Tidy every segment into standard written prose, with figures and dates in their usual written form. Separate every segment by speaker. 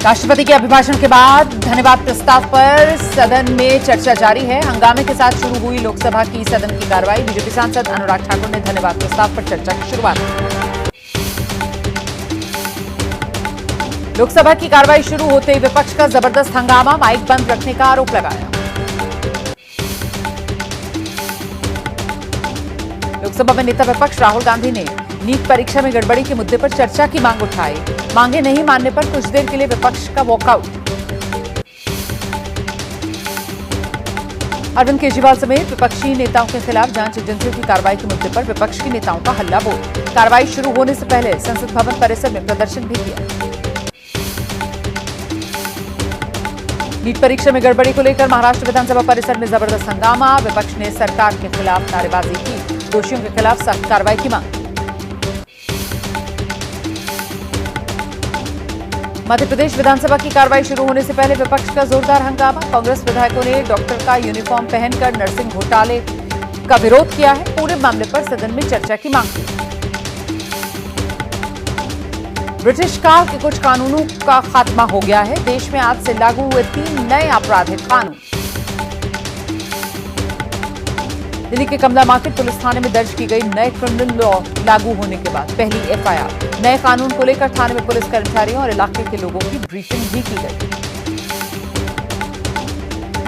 Speaker 1: राष्ट्रपति के अभिभाषण के बाद धन्यवाद प्रस्ताव पर सदन में चर्चा जारी है। हंगामे के साथ शुरू हुई लोकसभा की सदन की कार्रवाई। बीजेपी सांसद अनुराग ठाकुर ने धन्यवाद प्रस्ताव पर चर्चा की शुरुआत की। लोकसभा की कार्रवाई शुरू होते ही विपक्ष का जबरदस्त हंगामा, माइक बंद रखने का आरोप लगाया। लोकसभा में नेता विपक्ष राहुल गांधी ने नीट परीक्षा में गड़बड़ी के मुद्दे पर चर्चा की मांग उठाई। मांगे नहीं मानने पर कुछ देर के लिए विपक्ष का वॉकआउट। अरविंद केजरीवाल समेत विपक्षी नेताओं के खिलाफ जांच एजेंसियों की कार्रवाई के मुद्दे पर विपक्ष के नेताओं का हल्ला बोल। कार्रवाई शुरू होने से पहले संसद भवन परिसर में प्रदर्शन भी किया। नीट परीक्षा में गड़बड़ी को लेकर महाराष्ट्र विधानसभा परिसर में जबरदस्त हंगामा। विपक्ष ने सरकार के खिलाफ नारेबाजी की, दोषियों के खिलाफ सख्त कार्रवाई की मांग। मध्य प्रदेश विधानसभा की कार्रवाई शुरू होने से पहले विपक्ष का जोरदार हंगामा। कांग्रेस विधायकों ने डॉक्टर का यूनिफॉर्म पहनकर नर्सिंग घोटाले का विरोध किया है। पूरे मामले पर सदन में चर्चा की मांग की। ब्रिटिश काल के कुछ कानूनों का खात्मा हो गया है। देश में आज से लागू हुए 3 नए आपराधिक कानून। दिल्ली के कमला मार्केट पुलिस थाने में दर्ज की गई नए क्रिमिनल लॉ लागू होने के बाद पहली एफआईआर। नए कानून को लेकर थाने में पुलिस कर्मचारियों और इलाके के लोगों की ब्रीफिंग भी की गई।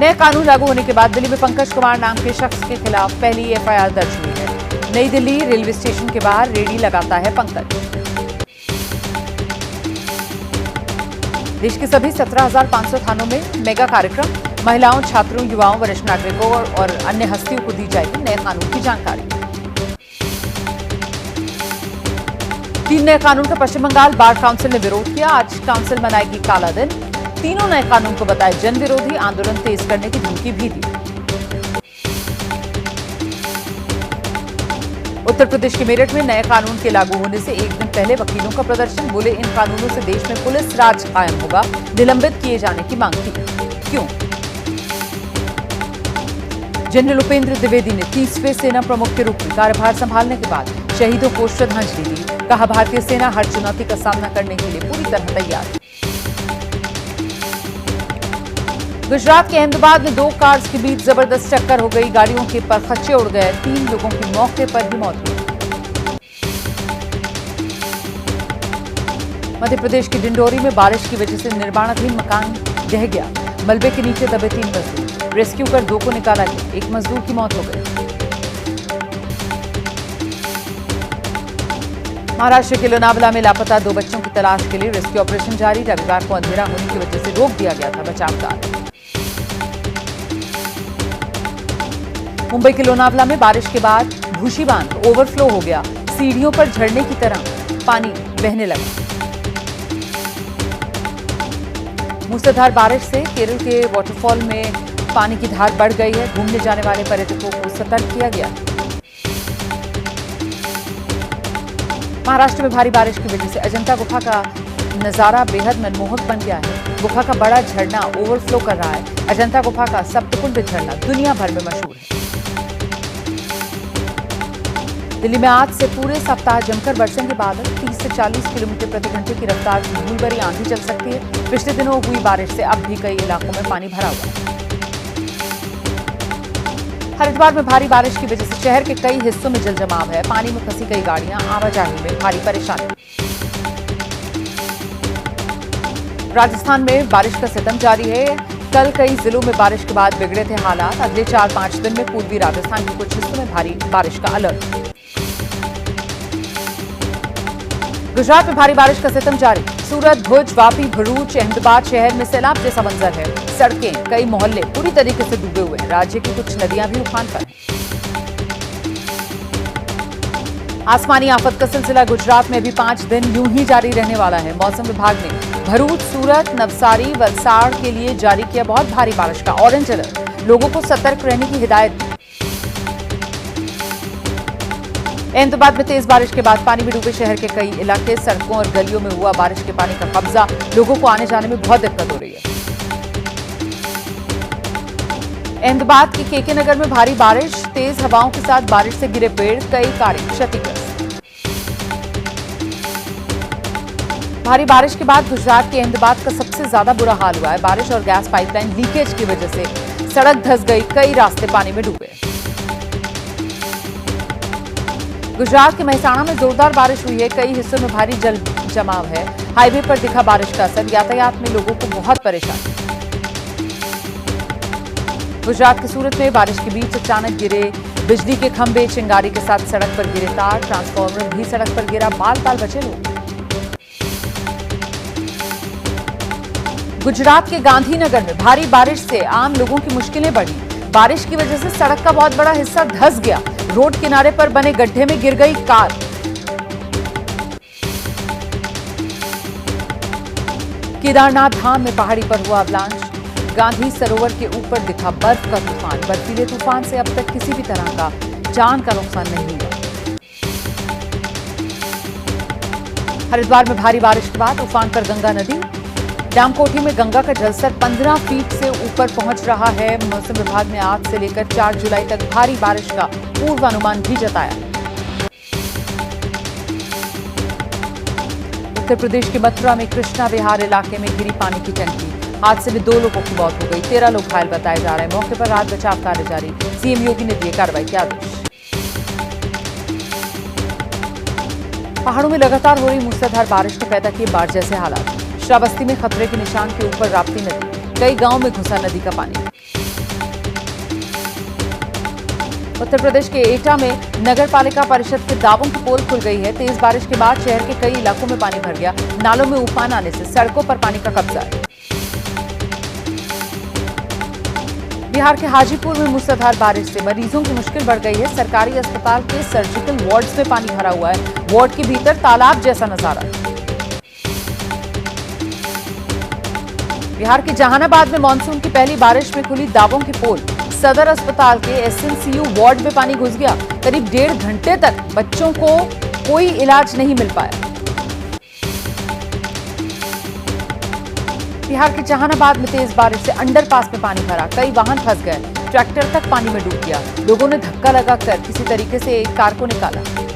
Speaker 1: नए कानून लागू होने के बाद दिल्ली में पंकज कुमार नाम के शख्स के खिलाफ पहली एफआईआर दर्ज हुई है। नई दिल्ली रेलवे स्टेशन के बाहर रेडी लगाता है पंकज। देश के सभी 17,500 थानों में मेगा कार्यक्रम। महिलाओं, छात्रों, युवाओं, वरिष्ठ नागरिकों और अन्य हस्तियों को दी जाएगी नए कानून की जानकारी। 3 नए कानून का पश्चिम बंगाल बार काउंसिल ने विरोध किया। आज काउंसिल मनाएगी काला दिन। तीनों नए कानून को बताया जन विरोधी, आंदोलन तेज करने की धमकी भी दी। उत्तर प्रदेश के मेरठ में नए कानून के लागू होने से एक दिन पहले वकीलों का प्रदर्शन। बोले इन कानूनों से देश में पुलिस राज कायम होगा। निलंबित किए जाने की मांग की। क्यों? जनरल उपेंद्र द्विवेदी ने 30वें सेना प्रमुख के रूप में कार्यभार संभालने के बाद शहीदों को श्रद्धांजलि दी। कहा भारतीय सेना हर चुनौती का सामना करने के लिए पूरी तरह तैयार है। गुजरात के अहमदाबाद में 2 कार्स के बीच जबरदस्त टक्कर हो गई। गाड़ियों के परखच्चे उड़ गए। 3 लोगों की मौके पर ही मौत हुई। मध्य प्रदेश की डिंडोरी में बारिश की वजह से निर्माणाधीन मकान ढह गया। मलबे के नीचे दबे 3 मजदूर। रेस्क्यू कर 2 को निकाला गया। 1 मजदूर की मौत हो गई। महाराष्ट्र के लोनावला में लापता 2 बच्चों की तलाश के लिए रेस्क्यू ऑपरेशन जारी। रविवार को अंधेरा होने की वजह से रोक दिया गया था बचाव कार्य। मुंबई के लोनावला में बारिश के बाद भूशी बांध ओवरफ्लो हो गया। सीढ़ियों पर झरने की तरह पानी बहने लगा। मूसलाधार बारिश से केरल के वाटरफॉल में पानी की धार बढ़ गई है। घूमने जाने वाले पर्यटकों को सतर्क किया गया। महाराष्ट्र में भारी बारिश की वजह से अजंता गुफा का नजारा बेहद मनमोहक बन गया है। गुफा का बड़ा झरना ओवरफ्लो कर रहा है। अजंता गुफा का सप्तकुंड झरना दुनिया भर में मशहूर है। दिल्ली में आज से पूरे सप्ताह जमकर बरसेंगे बादल। 30 से 40 किलोमीटर प्रति घंटे की रफ्तार से धूल भरी आंधी चल सकती है। पिछले दिनों हुई बारिश से अब भी कई इलाकों में पानी भरा हुआ है। हरिद्वार में भारी बारिश की वजह से शहर के कई हिस्सों में जलजमाव है। पानी में फंसी कई गाड़ियां, आवाजाही में भारी परेशानी। राजस्थान में बारिश का सितम जारी है। कल कई जिलों में बारिश के बाद बिगड़े थे हालात। अगले 4-5 दिन में पूर्वी राजस्थान के कुछ हिस्सों में भारी बारिश का अलर्ट। गुजरात में भारी बारिश का सितम जारी। सूरत, भुज, वापी, भरूच, अहमदाबाद शहर में सैलाब जैसा मंजर है। सड़कें, कई मोहल्ले पूरी तरीके से डूबे हुए हैं। राज्य की कुछ नदियां भी उफान पर हैं। आसमानी आफत का सिलसिला गुजरात में भी 5 दिन यूं ही जारी रहने वाला है। मौसम विभाग ने भरूच, सूरत, नवसारी, वलसाड़ के लिए जारी किया बहुत भारी बारिश का ऑरेंज अलर्ट। लोगों को सतर्क रहने की हिदायत। अहमदाबाद में तेज बारिश के बाद पानी में डूबे शहर के कई इलाके। सड़कों और गलियों में हुआ बारिश के पानी का कब्जा। लोगों को आने जाने में बहुत दिक्कत हो रही है। अहमदाबाद के केके नगर में भारी बारिश। तेज हवाओं के साथ बारिश से गिरे पेड़, कई कार्य क्षतिग्रस्त। भारी बारिश के बाद गुजरात के अहमदाबाद का सबसे ज्यादा बुरा हाल हुआ है। बारिश और गैस पाइपलाइन लीकेज की वजह से सड़क धंस गई, कई रास्ते पानी में डूबे। गुजरात के मेहसाणा में जोरदार बारिश हुई है, कई हिस्सों में भारी जल जमाव है। हाईवे पर दिखा बारिश का असर, यातायात में लोगों को बहुत परेशानी। गुजरात के सूरत में बारिश के बीच अचानक गिरे बिजली के खंभे, चिंगारी के साथ सड़क पर गिरे तार, ट्रांसफार्मर भी सड़क पर गिरा, बाल बाल बचे लोग। गुजरात के गांधीनगर में भारी बारिश से आम लोगों की मुश्किलें बढ़ी। बारिश की वजह से सड़क का बहुत बड़ा हिस्सा धंस गया, रोड किनारे पर बने गड्ढे में गिर गई कार। केदारनाथ धाम में पहाड़ी पर हुआ अवलांच, गांधी सरोवर के ऊपर दिखा बर्फ का तूफान। बर्फीले तूफान से अब तक किसी भी तरह का जान का नुकसान नहीं हुआ। हरिद्वार में भारी बारिश के बाद उफान पर गंगा नदी, डामकोठी में गंगा का जलस्तर 15 फीट से ऊपर पहुंच रहा है। मौसम विभाग ने आज से लेकर 4 जुलाई तक भारी बारिश का पूर्वानुमान भी जताया। उत्तर प्रदेश के मथुरा में कृष्णा विहार इलाके में गिरी पानी की टंकी, हादसे में 2 लोगों की मौत हो गई, 13 लोग घायल बताए जा रहे हैं। मौके पर राहत बचाव कार्य जारी, सीएम योगी ने दिए कार्रवाई के आदेश। पहाड़ों में लगातार हो रही मूसलाधार बारिश ने पैदा किए बाढ़ जैसे हालात। श्रावस्ती में खतरे के निशान के ऊपर राप्ती नदी, कई गांवों में घुसा नदी का पानी। उत्तर प्रदेश के एटा में नगर पालिका परिषद के दावों की पोल खुल गई है। तेज बारिश के बाद शहर के कई इलाकों में पानी भर गया, नालों में उफान आने से सड़कों पर पानी का कब्जा है। बिहार के हाजीपुर में मूसलाधार बारिश से मरीजों की मुश्किल बढ़ गई है। सरकारी अस्पताल के सर्जिकल वार्ड्स में पानी भरा हुआ है, वार्ड के भीतर तालाब जैसा नजारा। बिहार के जहानाबाद में मानसून की पहली बारिश में खुली दावों की पोल, सदर अस्पताल के एसएनसीयू वार्ड में पानी घुस गया। करीब 1.5 घंटे तक बच्चों को कोई इलाज नहीं मिल पाया। बिहार के जहानाबाद में तेज बारिश से अंडरपास में पानी भरा, कई वाहन फंस गए, ट्रैक्टर तक पानी में डूब गया। लोगों ने धक्का लगाकर किसी तरीके से एक कार को निकाला।